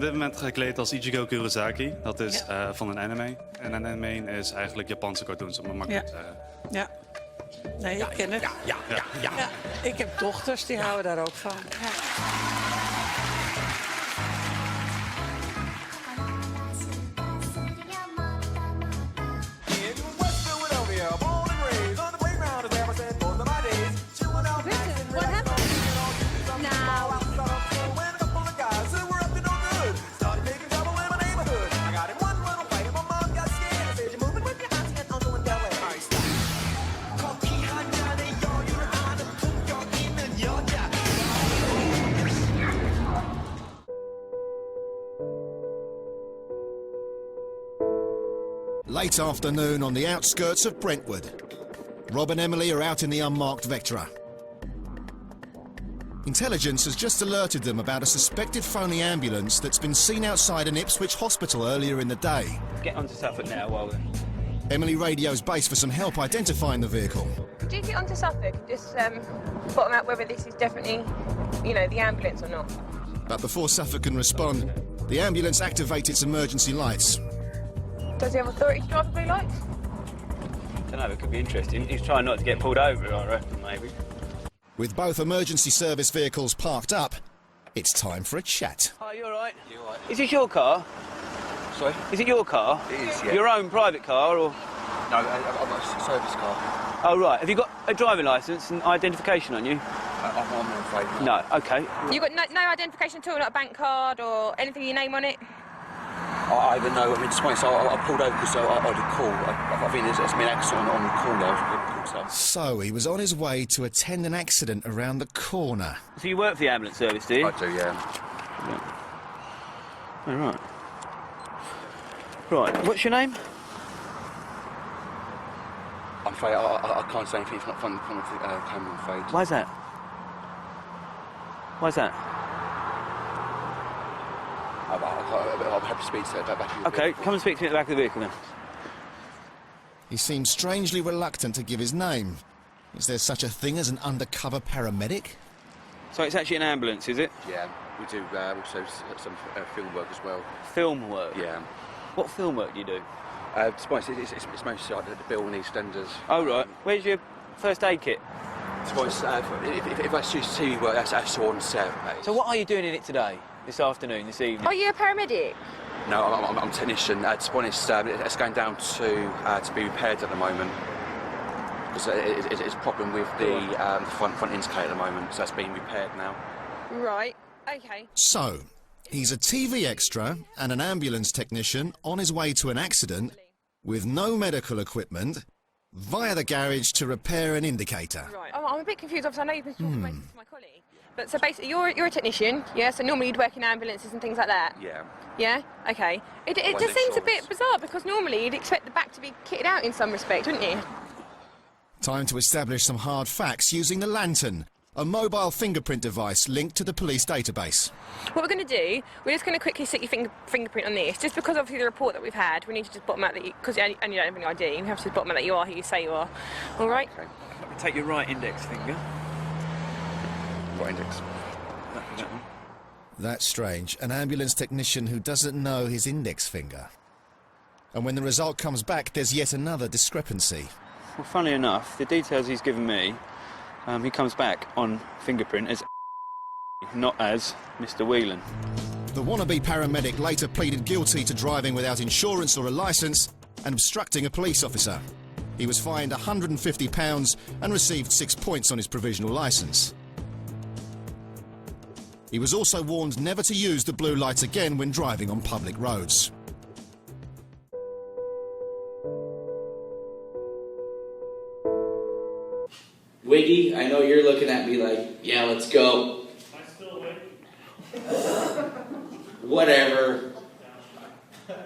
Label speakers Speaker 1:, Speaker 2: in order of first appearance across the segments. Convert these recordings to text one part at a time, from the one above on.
Speaker 1: op dit moment gekleed als Ichigo Kurosaki. Dat is van een anime. En een anime is eigenlijk Japanse cartoons, om het makkelijk te zeggen.
Speaker 2: Ja. Nee, ik ken het. Ja. Ik heb dochters, die houden daar ook van. Ja.
Speaker 3: Late afternoon on the outskirts of Brentwood. Rob and Emily are out in the unmarked Vectra. Intelligence has just alerted them about a suspected phony ambulance that's been seen outside an Ipswich hospital earlier in the day.
Speaker 4: Get onto Suffolk now while we're...
Speaker 3: Emily radios base for some help identifying the vehicle.
Speaker 5: Could you get onto Suffolk and just bottom out whether this is definitely, you know, the ambulance or not?
Speaker 3: But before Suffolk can respond, the ambulance activates its emergency lights.
Speaker 5: Does he have authority to drive the blue lights?
Speaker 4: I don't know, it could be interesting. He's trying not to get pulled over, I reckon, maybe.
Speaker 3: With both emergency service vehicles parked up, it's time for a chat.
Speaker 4: Hi, you all right? You all right? Is this your car?
Speaker 6: Sorry?
Speaker 4: Is it your car?
Speaker 6: It is, yeah.
Speaker 4: Your own private car, or...?
Speaker 6: No, I've got a service car.
Speaker 4: Oh, right. Have you got a driving licence and identification on you?
Speaker 6: I'm afraid
Speaker 4: no. No, OK.
Speaker 5: You got no identification at all, not a bank card or anything with your name on it?
Speaker 6: I even know, I mean, just so I pulled over because I had a call. I think there's been an accident on the call now.
Speaker 3: So he was on his way to attend an accident around the corner.
Speaker 4: So you work for the ambulance service, do you?
Speaker 6: I do, yeah.
Speaker 4: All right. Right, what's your name?
Speaker 6: I'm afraid I can't say anything from the camera, I'm afraid.
Speaker 4: Why's that? Why's that?
Speaker 6: I'll have to speak to that back in the
Speaker 4: OK,
Speaker 6: vehicle.
Speaker 4: come and speak to me at the back of the vehicle then.
Speaker 3: He seems strangely reluctant to give his name. Is there such a thing as an undercover paramedic?
Speaker 4: So it's actually an ambulance, is it?
Speaker 6: Yeah, we do also some film work as well.
Speaker 4: Film work?
Speaker 6: Yeah.
Speaker 4: What film work do you do?
Speaker 6: It's mostly like the Bill and EastEnders.
Speaker 4: Oh, right. Where's your first aid kit?
Speaker 6: If I choose TV work, that's all on set.
Speaker 4: So what are you doing in it today? This afternoon, this evening?
Speaker 5: Are you a paramedic?
Speaker 6: No, I'm a technician. To be honest, it's going down to be repaired at the moment because it's a problem with the front indicator at the moment, so that's being repaired now.
Speaker 5: Right, OK.
Speaker 3: So, he's a TV extra and an ambulance technician on his way to an accident with no medical equipment via the garage to repair an indicator.
Speaker 5: Right. I'm a bit confused, obviously I know you've been talking to my colleague. But so basically, you're a technician, yeah? So normally you'd work in ambulances and things like that?
Speaker 6: Yeah.
Speaker 5: Yeah? OK. It just seems a bit bizarre because normally you'd expect the back to be kitted out in some respect, wouldn't you?
Speaker 3: Time to establish some hard facts using the lantern, a mobile fingerprint device linked to the police database.
Speaker 5: What we're going to do, we're just going to quickly stick your fingerprint on this, just because obviously the report that we've had, we need to just bottom out that you, because you only don't have any ID, we have to just bottom out that you are who you say you are. All right?
Speaker 6: Okay.
Speaker 4: Let me take your right index finger.
Speaker 6: Right index.
Speaker 4: That one.
Speaker 3: That's strange. An ambulance technician who doesn't know his index finger. And when the result comes back, there's yet another discrepancy.
Speaker 4: Well, funnily enough, the details he's given me, he comes back on fingerprint as not as Mr. Whelan.
Speaker 3: The wannabe paramedic later pleaded guilty to driving without insurance or a licence and obstructing a police officer. He was fined £150 and received 6 points on his provisional licence. He was also warned never to use the blue lights again when driving on public roads.
Speaker 7: Wiggy, I know you're looking at me like, yeah, let's go.
Speaker 8: Am I still awake?
Speaker 7: Whatever.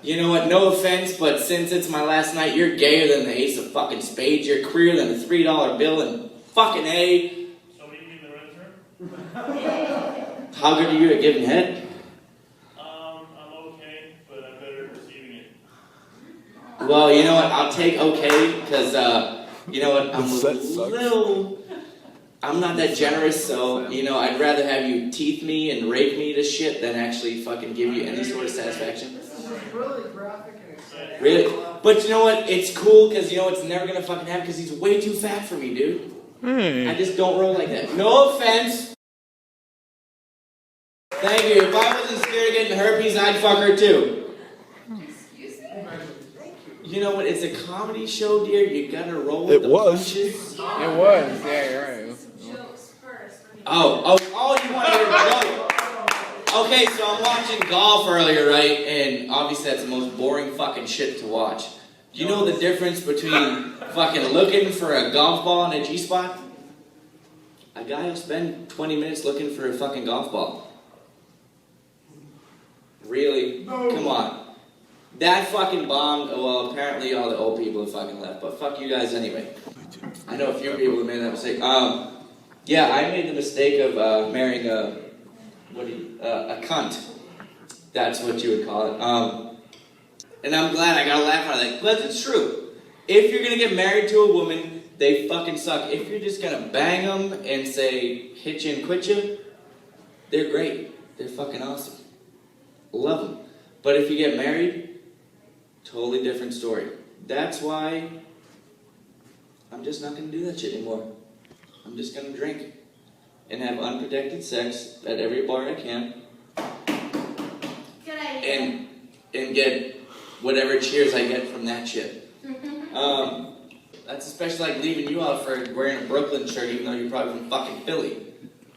Speaker 7: You know what, no offense, but since it's my last night, you're gayer than the ace of fucking spades, you're queer than a $3 bill, and fucking A.
Speaker 8: So what do you mean the rent room?
Speaker 7: How good are you at giving head?
Speaker 8: I'm okay, but I'm better at receiving it.
Speaker 7: Well, you know what, I'll take okay, because, you know what, I'm a little I'm not that generous, so, you know, I'd rather have you teeth me and rape me to shit than actually fucking give you any sort of satisfaction.
Speaker 9: This is really graphic and exciting.
Speaker 7: Really? But you know what? It's cool because, you know, it's never gonna fucking happen because he's way too fat for me, dude. I just don't roll like that. No offense. Thank you. If I wasn't scared of getting herpes, I'd fuck her too.
Speaker 9: Excuse me?
Speaker 7: You know what? It's a comedy show, dear. You gotta roll with the punches.
Speaker 10: It was. Yeah, you're right.
Speaker 7: Oh, you want to hear a joke? Okay, so I'm watching golf earlier, right? And obviously that's the most boring fucking shit to watch. Do you know the difference between fucking looking for a golf ball in a G-spot? A guy will spend 20 minutes looking for a fucking golf ball. Really? Come on. That fucking bombed. Well, apparently all the old people have fucking left, but fuck you guys anyway. I know a few people have made that mistake. Yeah, I made the mistake of marrying a cunt. That's what you would call it. And I'm glad I got a laugh out of that, because it's true. If you're gonna get married to a woman, they fucking suck. If you're just gonna bang them and say hit you and quit you, they're great. They're fucking awesome. Love them. But if you get married, totally different story. That's why I'm just not gonna do that shit anymore. I'm just gonna drink and have unprotected sex at every bar I can, and get whatever cheers I get from that shit. That's especially like leaving you out for wearing a Brooklyn shirt, even though you're probably from fucking Philly.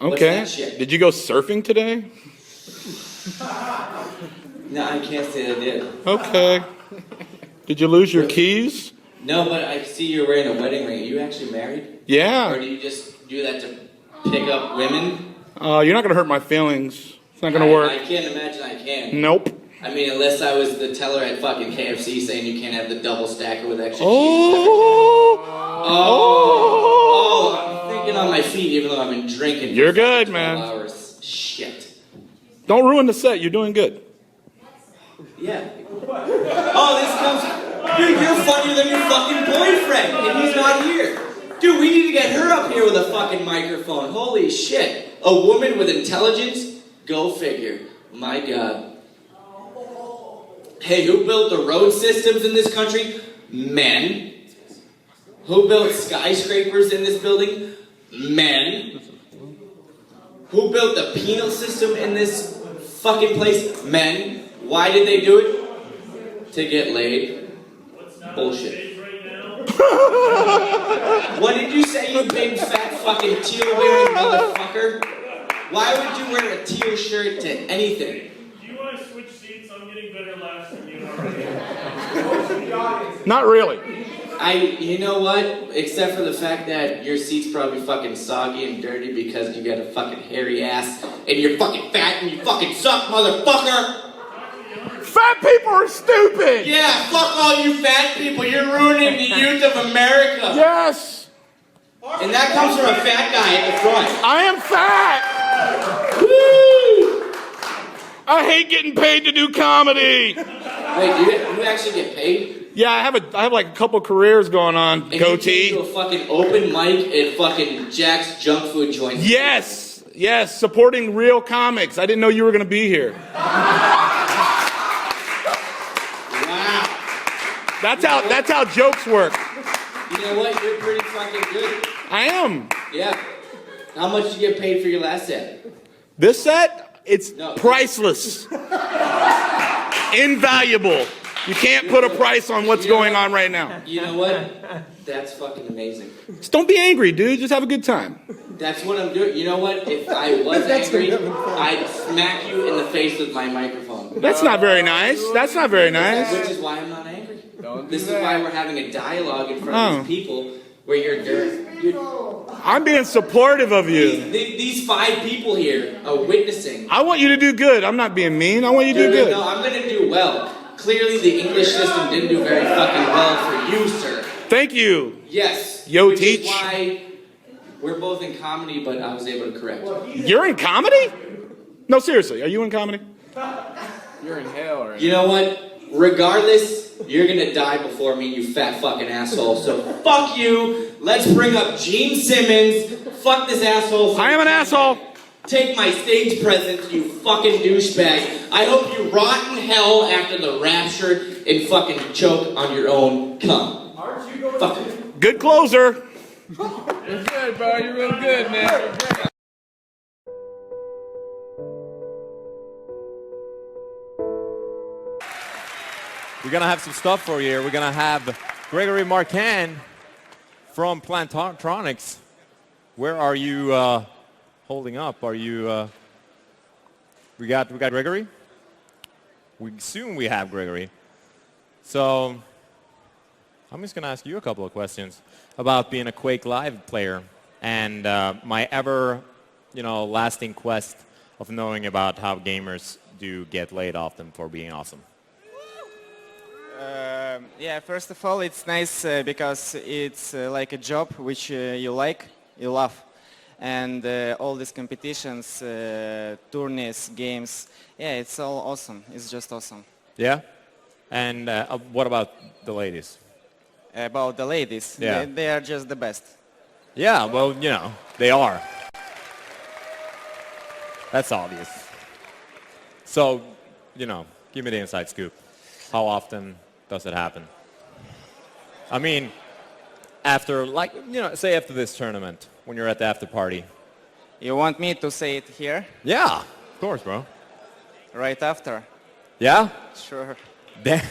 Speaker 10: Okay.
Speaker 7: What's that shit?
Speaker 10: Did you go surfing today?
Speaker 7: No, I can't say I did.
Speaker 10: Okay. Did you lose your keys?
Speaker 7: No, but I see you're wearing a wedding ring. Are you actually married?
Speaker 10: Yeah.
Speaker 7: Or do you just do that to pick up women?
Speaker 10: You're not gonna hurt my feelings. It's not gonna work.
Speaker 7: I can't imagine I can.
Speaker 10: Nope.
Speaker 7: I mean, unless I was the teller at fucking KFC saying you can't have the double stacker with extra cheese. Oh, I'm thinking on my feet even though I've been drinking.
Speaker 10: You're
Speaker 7: for
Speaker 10: good,
Speaker 7: 12
Speaker 10: man.
Speaker 7: Hours. Shit.
Speaker 10: Don't ruin the set. You're doing good.
Speaker 7: Yeah. Oh, this comes... Dude, you're funnier than your fucking boyfriend, and he's not here. Dude, we need to get her up here with a fucking microphone. Holy shit. A woman with intelligence? Go figure. My God. Hey, who built the road systems in this country? Men. Who built skyscrapers in this building? Men. Who built the penal system in this fucking place? Men. Why did they do it? To get laid. Bullshit. What did you say, you big fat fucking teal-wearing motherfucker? Why would you wear a teal shirt to anything?
Speaker 8: Do you want to switch seats? I'm getting better laughs than you already.
Speaker 10: Not really.
Speaker 7: You know what? Except for the fact that your seat's probably fucking soggy and dirty because you got a fucking hairy ass and you're fucking fat and you fucking suck, motherfucker!
Speaker 10: Fat people are stupid!
Speaker 7: Yeah, fuck all you fat people. You're ruining the youth of America.
Speaker 10: Yes!
Speaker 7: And that comes from a fat guy at the front.
Speaker 10: I am fat!
Speaker 7: Woo!
Speaker 10: I hate getting paid to do comedy!
Speaker 7: Wait, do you actually get paid?
Speaker 10: Yeah, I have like a couple careers going on.
Speaker 7: And
Speaker 10: Goatee.
Speaker 7: you came to a fucking open mic at fucking Jack's junk food joint.
Speaker 10: Yes, supporting real comics. I didn't know you were going to be here.
Speaker 7: Wow.
Speaker 10: That's how jokes work.
Speaker 7: You know what? You're pretty fucking good.
Speaker 10: I am.
Speaker 7: Yeah. How much did you get paid for your last set?
Speaker 10: This set, it's
Speaker 7: No.
Speaker 10: priceless. Invaluable. You can't put a price on what's going on right now.
Speaker 7: You know what? That's fucking amazing.
Speaker 10: Just don't be angry, dude. Just have a good time.
Speaker 7: That's what I'm doing. You know what? If I was angry, I'd smack you in the face with my microphone.
Speaker 10: That's not very nice. That's not very nice.
Speaker 7: Which is why I'm not angry. This is why we're having a dialogue in front of these people where you're
Speaker 10: I'm being supportive of you.
Speaker 7: These 5 people here are witnessing.
Speaker 10: I want you to do good. I'm not being mean. I want you to do good.
Speaker 7: No, I'm going to do well. Clearly, the English system didn't do very fucking well for you, sir.
Speaker 10: Thank you.
Speaker 7: Yes.
Speaker 10: Yo,
Speaker 7: which
Speaker 10: teach.
Speaker 7: is why we're both in comedy, but I was able to correct you.
Speaker 10: You're in comedy? No, seriously. Are you in comedy?
Speaker 6: You're in hell right
Speaker 7: You know what? Regardless you're gonna die before me, you fat fucking asshole. So fuck you. Let's bring up Gene Simmons. Fuck this asshole.
Speaker 10: I am an asshole.
Speaker 7: Take my stage presence, you fucking douchebag. I hope you rot in hell after the rapture and fucking choke on your own cum.
Speaker 8: Aren't you going
Speaker 7: Fuck.
Speaker 8: to...
Speaker 10: Good closer.
Speaker 11: You're good, bro. You're real good, man.
Speaker 12: We're going to have some stuff for you here. We're going to have Gregory Marcan from Plantronics. Where are you holding up? Are you... we got Gregory? Soon we have Gregory. So I'm just going to ask you a couple of questions about being a Quake Live player and my ever, lasting quest of knowing about how gamers do get laid often for being awesome.
Speaker 13: Yeah, first of all, it's nice because it's like a job which you love. And all these competitions, tourneys, games, yeah, it's all awesome. It's just awesome.
Speaker 12: Yeah? And what about the ladies?
Speaker 13: About the ladies,
Speaker 12: yeah.
Speaker 13: They are just the best.
Speaker 12: Yeah, well, they are. That's obvious. So, give me the inside scoop. How often does it happen? I mean, after, say after this tournament, when you're at the after party.
Speaker 13: You want me to say it here?
Speaker 12: Yeah, of course, bro.
Speaker 13: Right after?
Speaker 12: Yeah?
Speaker 13: Sure.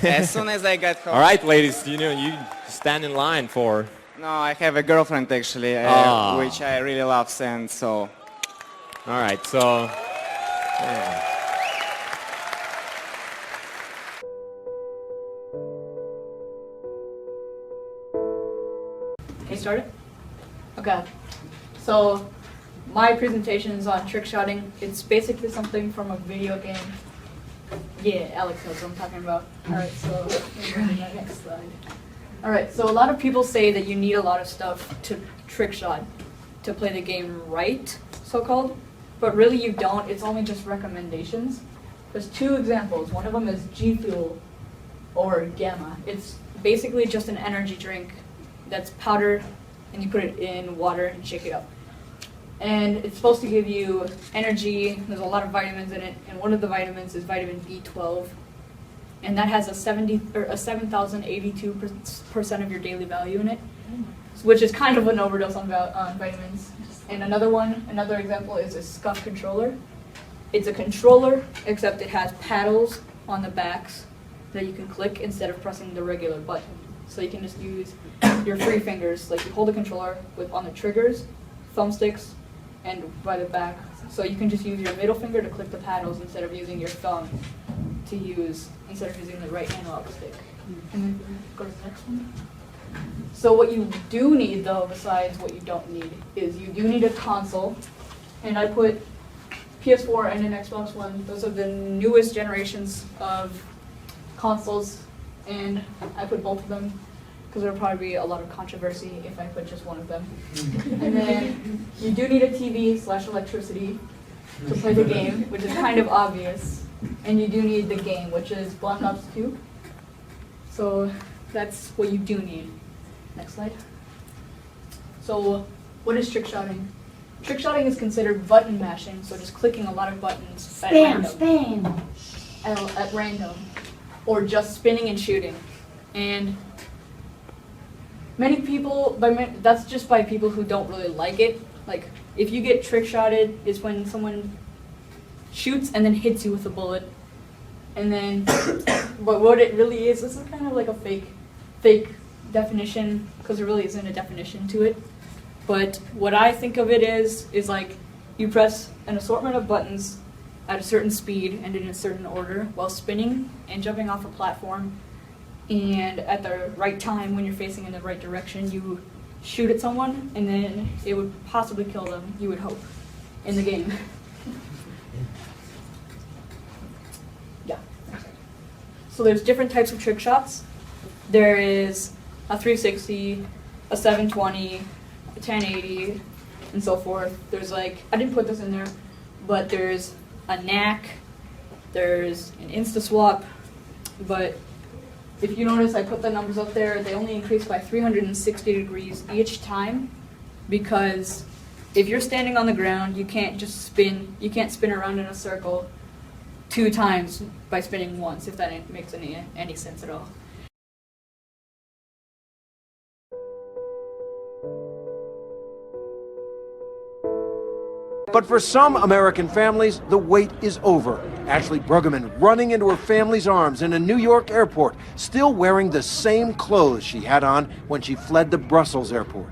Speaker 13: As soon as I get home.
Speaker 12: All right, ladies, you stand in line for...
Speaker 13: No, I have a girlfriend, actually, which I really love, and so...
Speaker 12: All right, so... Yeah.
Speaker 14: Can you start it? Okay. So, my presentation is on trick shotting. It's basically something from a video game. Yeah, Alex knows what I'm talking about. Alright, so let's go to the next slide. Alright, so a lot of people say that you need a lot of stuff to trick shot, to play the game right, so-called. But really you don't, it's only just recommendations. There's two examples. One of them is G Fuel, or Gamma. It's basically just an energy drink that's powdered, and you put it in water and shake it up. And it's supposed to give you energy. There's a lot of vitamins in it, and one of the vitamins is vitamin B12, and that has a 7,082% of your daily value in it, which is kind of an overdose on vitamins. And another example is a Scuff controller. It's a controller, except it has paddles on the backs that you can click instead of pressing the regular button. So you can just use your free fingers, like you hold the controller on the triggers, thumbsticks, and by the back. So you can just use your middle finger to click the paddles instead of using your thumb instead of using the right analog stick. And then go to the next one. So what you do need, though, besides what you don't need, is you do need a console. And I put PS4 and an Xbox One. Those are the newest generations of consoles. And I put both of them because there will probably be a lot of controversy if I put just one of them. And then you do need a TV/electricity to play the game, which is kind of obvious. And you do need the game, which is Black Ops 2. So that's what you do need. Next slide. So what is trick shotting? Trick shotting is considered button mashing, so just clicking a lot of buttons at random. Or just spinning and shooting. And many people, that's just by people who don't really like it. Like, if you get trick shotted, it's when someone shoots and then hits you with a bullet. And then, but what it really is, this is kind of like a fake definition, because there really isn't a definition to it. But what I think of it is like, you press an assortment of buttons at a certain speed and in a certain order while spinning and jumping off a platform, and at the right time when you're facing in the right direction you shoot at someone and then it would possibly kill them, you would hope, in the game. Yeah. So there's different types of trick shots. There is a 360, a 720, a 1080, and so forth. There's I didn't put this in there, but there's a knack, there's an insta swap, but If you notice, I put the numbers up there. They only increase by 360 degrees each time, because if you're standing on the ground, you can't just spin. You can't spin around in a circle 2 times by spinning once, if that makes any sense at all.
Speaker 15: But for some American families, the wait is over. Ashley Bruggeman running into her family's arms in a New York airport, still wearing the same clothes she had on when she fled the Brussels airport.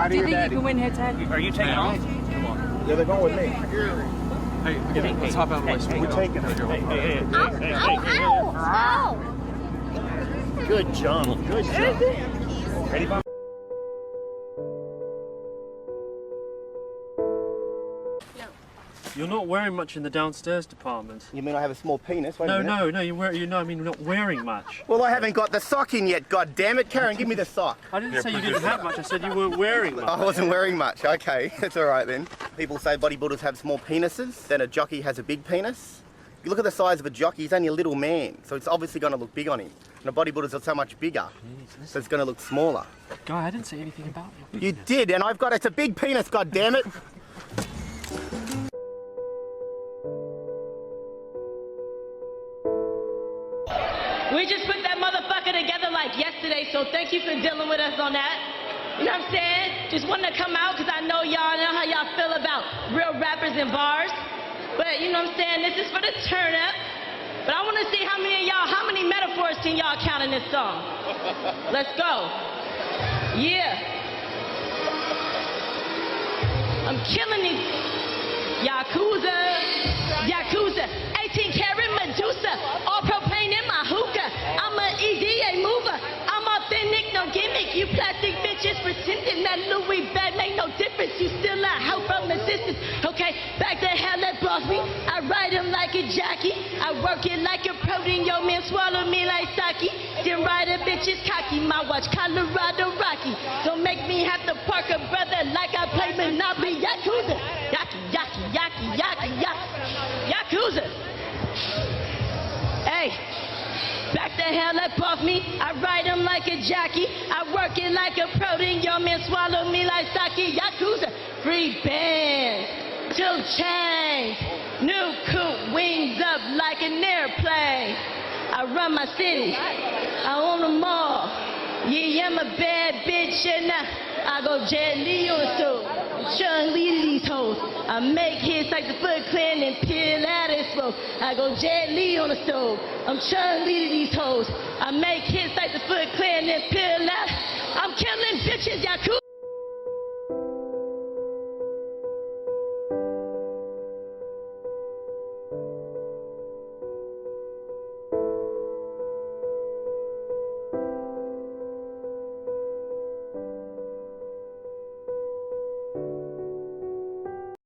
Speaker 14: Do you think you can win head-to-head?
Speaker 16: Are you taking off?
Speaker 15: Yeah, they're going with me.
Speaker 16: Hey, let's hop out of my way.
Speaker 15: We're taking it.
Speaker 16: Good jump. Good jump. Ready, Bob? You're not wearing much in the downstairs department.
Speaker 17: You mean I have a small penis? Wait a minute.
Speaker 16: No, I mean you're not wearing much.
Speaker 17: Well, I haven't got the sock in yet, god damn it. Karen, give me the sock.
Speaker 16: I didn't say you didn't have much, I said you weren't wearing much.
Speaker 17: I wasn't wearing much, okay. That's all right then. People say bodybuilders have small penises, then a jockey has a big penis. If you look at the size of a jockey, he's only a little man, so it's obviously going to look big on him. And a bodybuilder's so much bigger, so it's going to look smaller.
Speaker 16: Guy, I didn't say anything about you.
Speaker 17: You did, and it's a big penis, god damn it.
Speaker 18: We just put that motherfucker together like yesterday, so thank you for dealing with us on that. You know what I'm saying? Just wanted to come out because I know y'all know how y'all feel about real rappers and bars. But you know what I'm saying? This is for the turn up. But I want to see how many metaphors can y'all count in this song? Let's go. Yeah. I'm killing these Yakuza, 18 karat Medusa, all propane in my hookah. I'm an EDA mover, I'm authentic, no gimmick. You plastic bitches pretending that Louis bag make no difference. You still out help from assistance. Okay, back to hell that boss me. I ride him like a jockey. I work it like a protein. Yo man swallow me like sake. Then ride a bitch is cocky. My watch Colorado Rocky. Don't make me have to park a brother like I play Monopoly. Yakuza. Yakuza. Hey, back the hell up off me. I ride him like a jockey. I work it like a protein. Your man swallow me like sake. Yakuza. Free band. 2 chains. New coupe. Wings up like an airplane. I run my city. I own them all. Yeah, I'm a bad bitch and I go Jet Li on the stove. Chun-Li to these hoes. I make hits like the Foot Clan and peel out and smoke. I go Jet Li on the stove. I'm Chun-Li to these hoes. I make hits like the Foot Clan and peel out. I'm killing bitches, Yakuza.